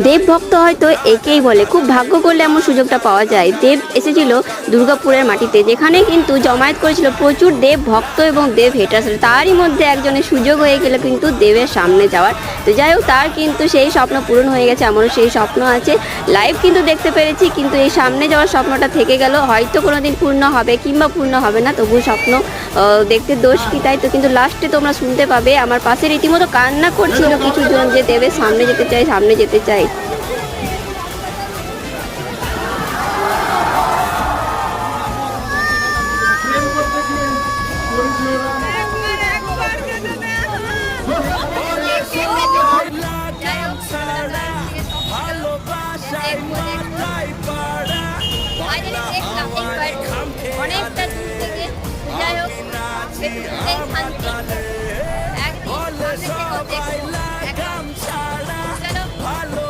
দেব ভক্ত হয়তো একেই বলে, খুব ভাগ্য করলে এমন সুযোগটা পাওয়া যায়। দেব এসেছিল দুর্গাপুরের মাটিতে, যেখানে কিন্তু জমায়েত করেছিল প্রচুর দেব ভক্ত এবং দেব হেটার্স। তারই মধ্যে একজনের সুযোগ হয়ে গেল কিন্তু দেবের সামনে যাওয়ার। তো যাই হোক, তার কিন্তু সেই স্বপ্ন পূরণ হয়ে গেছে, আমারও সেই স্বপ্ন আছে। লাইভ কিন্তু দেখতে পেরেছি, কিন্তু এই সামনে যাওয়ার স্বপ্নটা থেকে গেল। হয়তো কোনোদিন পূর্ণ হবে কিংবা পূর্ণ হবে না, তবু স্বপ্ন দেখতে দোষ কি, তাই তো। কিন্তু লাস্টে তোমরা শুনতে পাবে আমার পাশে রীতিমতো কান্না করছিল কিছু জন, যে দেবের সামনে যেতে চাই, সামনে যেতে চাই। অনেকটা দূর থেকে, যাই হোক শান্তি